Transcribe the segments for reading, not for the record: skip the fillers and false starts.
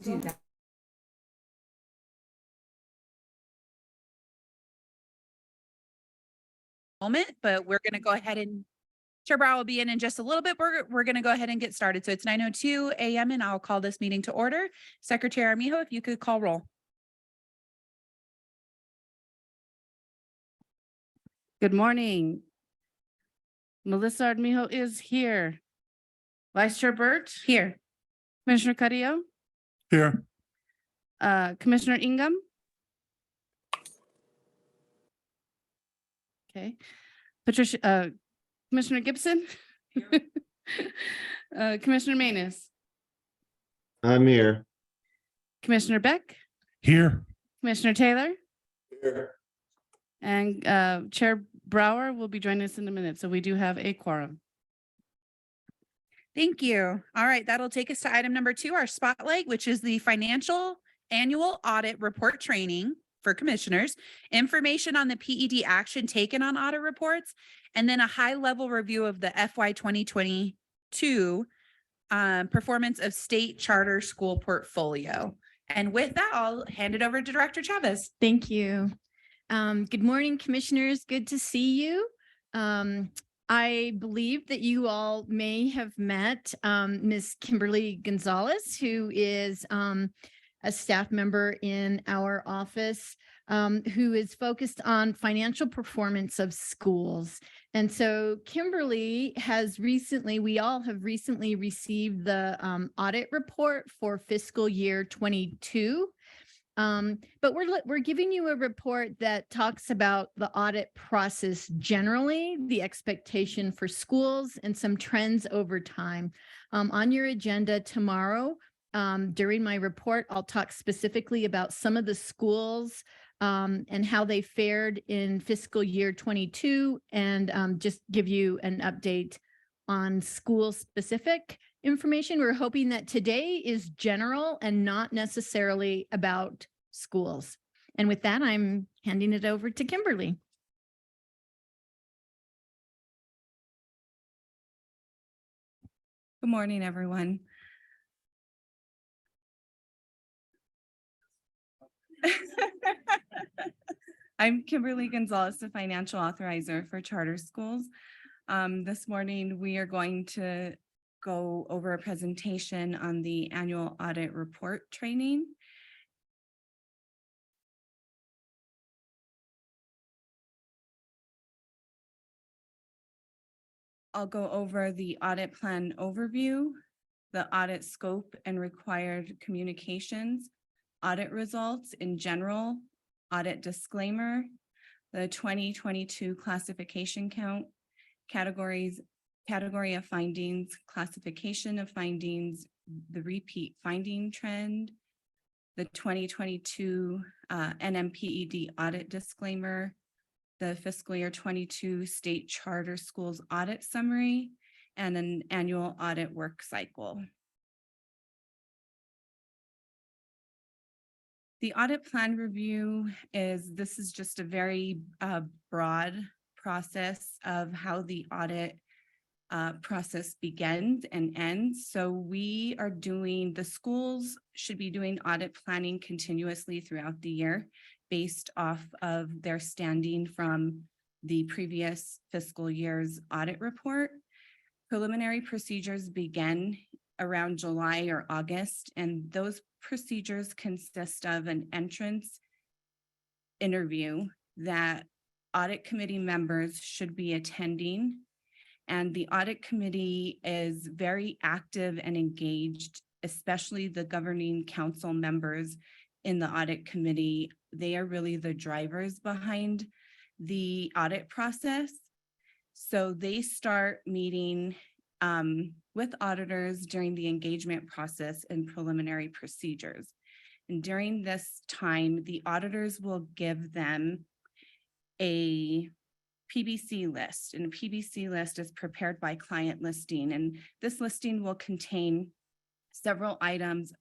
do that. Moment, but we're going to go ahead and Chair Brow will be in just a little bit. We're going to go ahead and get started. So it's 9:02 a.m. and I'll call this meeting to order. Secretary Armijo, if you could call roll. Good morning. Melissa Armijo is here. Vice Chair Burt? Here. Commissioner Carrillo? Here. Commissioner Ingham? Okay. Patricia, Commissioner Gibson? Commissioner Manus? I'm here. Commissioner Beck? Here. Commissioner Taylor? Here. And Chair Brower will be joining us in a minute. So we do have a quorum. Thank you. All right, that'll take us to item number 2, our spotlight, which is the financial annual audit report training for commissioners, information on the PED action taken on audit reports, and then a high-level review of the FY 2022 performance of state charter school portfolio. And with that, I'll hand it over to Director Chavez. Thank you. Good morning, commissioners. Good to see you. I believe that you all may have met Ms. Kimberly Gonzalez, who is a staff member in our office, who is focused on financial performance of schools. And so Kimberly we all have recently received the audit report for fiscal year 22. But we're giving you a report that talks about the audit process generally, the expectation for schools, and some trends over time. On your agenda tomorrow, during my report, I'll talk specifically about some of the schools and how they fared in fiscal year 22, and just give you an update on school specific information. We're hoping that today is general and not necessarily about schools. And with that, I'm handing it over to Kimberly. Good morning, everyone. I'm Kimberly Gonzalez, the financial authorizer for charter schools. This morning, we are going to go over a presentation on the annual audit report training. I'll go over the audit plan overview, the audit scope and required communications, audit results in general, audit disclaimer, the 2022 classification count, category of findings, classification of findings, the repeat finding trend, the 2022 NMPED audit disclaimer, the fiscal year 22 state charter schools audit summary, and an annual audit work cycle. The audit plan review this is just a very broad process of how the audit process begins and ends. So the schools should be doing audit planning continuously throughout the year based off of their standing from the previous fiscal year's audit report. Preliminary procedures begin around July or August, and those procedures consist of an entrance interview that audit committee members should be attending. And the audit committee is very active and engaged, especially the governing council members in the audit committee. They are really the drivers behind the audit process. So they start meeting with auditors during the engagement process and preliminary procedures. And during this time, the auditors will give them a PBC list, and a PBC list is prepared by client listing. And this listing will contain several items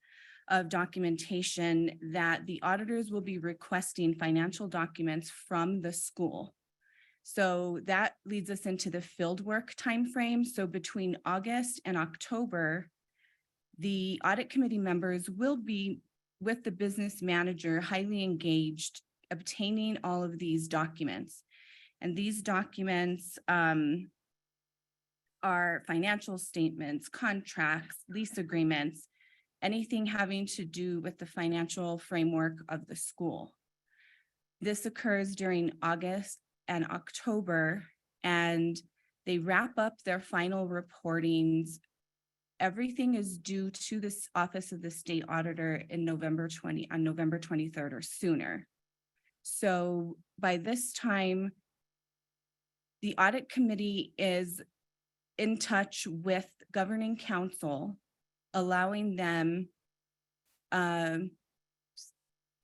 of documentation that the auditors will be requesting financial documents from the school. So that leads us into the field work timeframe. So between August and October, The audit committee members will be with the business manager, highly engaged, obtaining all of these documents. And these documents are financial statements, contracts, lease agreements, anything having to do with the financial framework of the school. This occurs during August and October, and they wrap up their final reportings. Everything is due to this Office of the State Auditor in November 23rd or sooner. So by this time, the audit committee is in touch with governing council, allowing them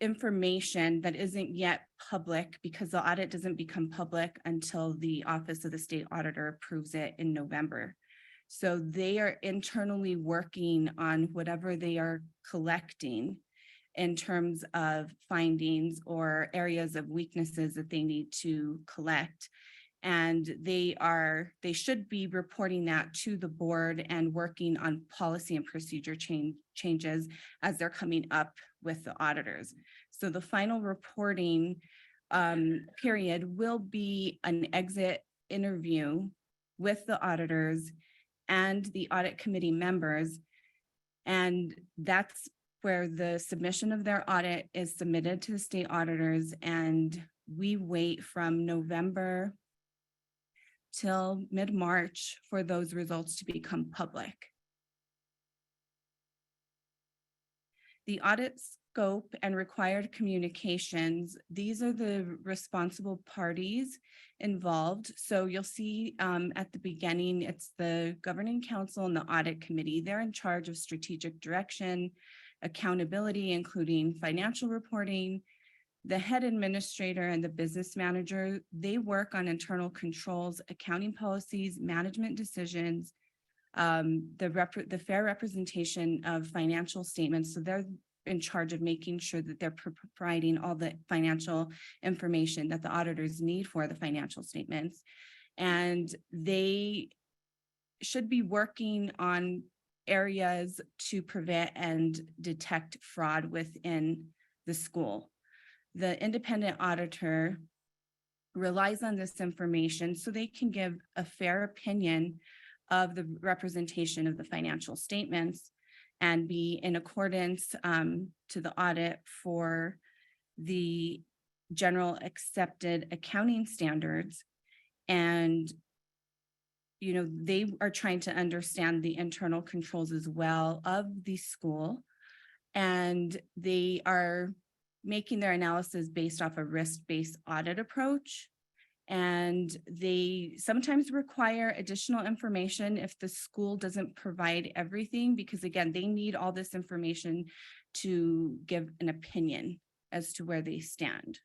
information that isn't yet public, because the audit doesn't become public until the Office of the State Auditor approves it in November. So they are internally working on whatever they are collecting in terms of findings or areas of weaknesses that they need to collect. And they should be reporting that to the board and working on policy and procedure changes as they're coming up with the auditors. So the final reporting period will be an exit interview with the auditors and the audit committee members. And that's where the submission of their audit is submitted to the state auditors. And we wait from November till mid-March for those results to become public. The audit scope and required communications, these are the responsible parties involved. So you'll see at the beginning, it's the governing council and the audit committee. They're in charge of strategic direction, accountability, including financial reporting. The head administrator and the business manager, they work on internal controls, accounting policies, management decisions, the fair representation of financial statements. So they're in charge of making sure that they're providing all the financial information that the auditors need for the financial statements. And they should be working on areas to prevent and detect fraud within the school. The independent auditor relies on this information so they can give a fair opinion of the representation of the financial statements and be in accordance to the audit for the general accepted accounting standards. And they are trying to understand the internal controls as well of the school, and they are making their analysis based off a risk-based audit approach. And they sometimes require additional information if the school doesn't provide everything, because again, they need all this information to give an opinion as to where they stand.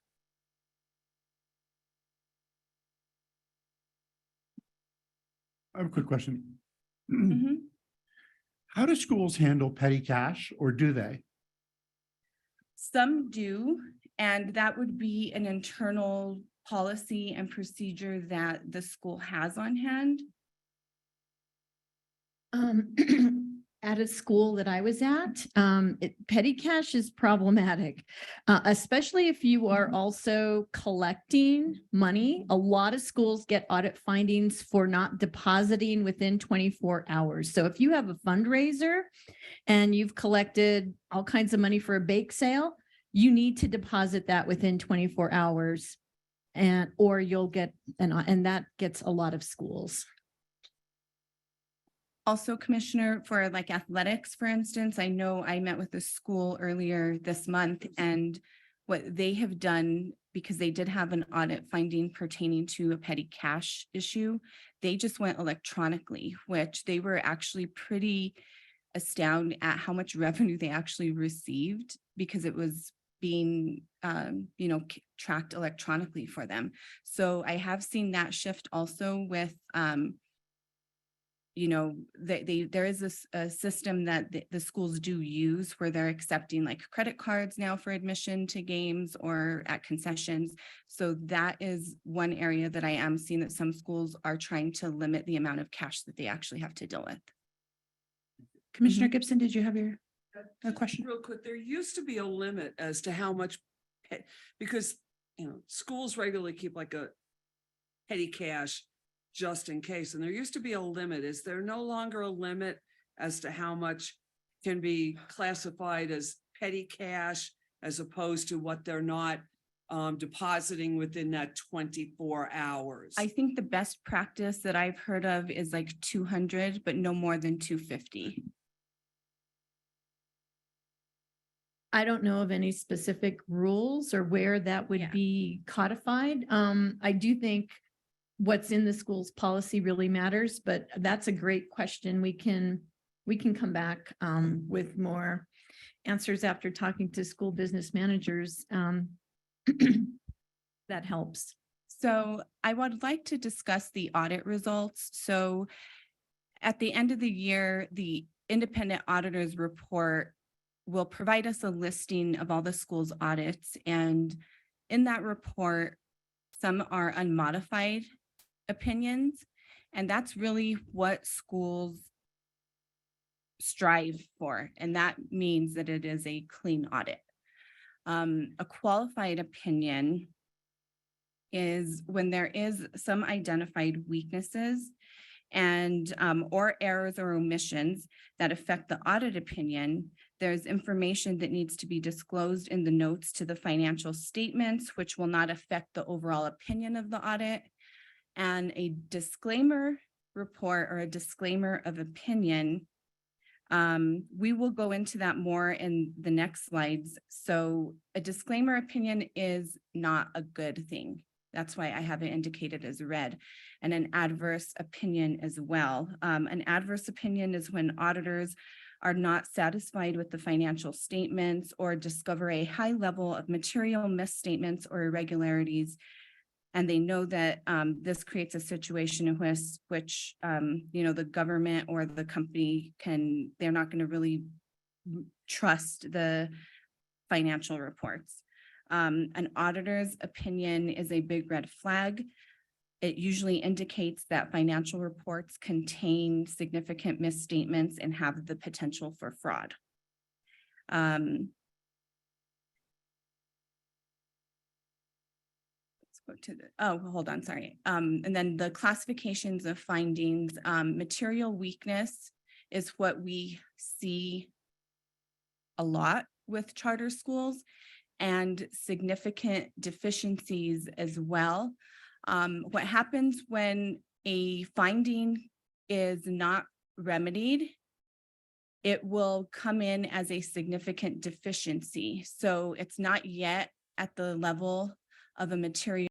I have a quick question. Mhm. How do schools handle petty cash, or do they? Some do, and that would be an internal policy and procedure that the school has on hand. At a school that I was at, petty cash is problematic, especially if you are also collecting money. A lot of schools get audit findings for not depositing within 24 hours. So if you have a fundraiser and you've collected all kinds of money for a bake sale, you need to deposit that within 24 hours, or you'll get, and that gets a lot of schools. Also, Commissioner, for like athletics, for instance, I know I met with the school earlier this month, and what they have done, because they did have an audit finding pertaining to a petty cash issue, they just went electronically, which they were actually pretty astounded at how much revenue they actually received, because it was being tracked electronically for them. So I have seen that shift also with there is this system that the schools do use where they're accepting like credit cards now for admission to games or at concessions. So that is one area that I am seeing that some schools are trying to limit the amount of cash that they actually have to deal with. Commissioner Gibson, did you have your a Just question? Real quick, there used to be a limit as to how much, because, schools regularly keep like a petty cash just in case, and there used to be a limit. Is there no longer a limit as to how much can be classified as petty cash as opposed to what they're not depositing within that 24 hours? I think the best practice that I've heard of is like 200, but no more than 250. I don't know of any specific rules or where that would Yeah. be codified. I do think what's in the school's policy really matters, but that's a great question. We can come back with more answers after talking to school business managers. That helps. So I would like to discuss the audit results. So at the end of the year, the independent auditors report will provide us a listing of all the school's audits. And in that report, some are unmodified opinions. And that's really what schools strive for. And that means that it is a clean audit. A qualified opinion is when there is some identified weaknesses and or errors or omissions that affect the audit opinion. There's information that needs to be disclosed in the notes to the financial statements, which will not affect the overall opinion of the audit. And a disclaimer report or a disclaimer of opinion. We will go into that more in the next slides. So a disclaimer opinion is not a good thing. That's why I have it indicated as red, and an adverse opinion as well. An adverse opinion is when auditors are not satisfied with the financial statements or discover a high level of material misstatements or irregularities. And they know that this creates a situation in which the government or the company they're not going to really trust the financial reports. An auditor's opinion is a big red flag. It usually indicates that financial reports contain significant misstatements and have the potential for fraud. Let's go to hold on, sorry. And then the classifications of findings, material weakness is what we see a lot with charter schools, and significant deficiencies as well. What happens when a finding is not remedied, it will come in as a significant deficiency. So it's not yet at the level of a material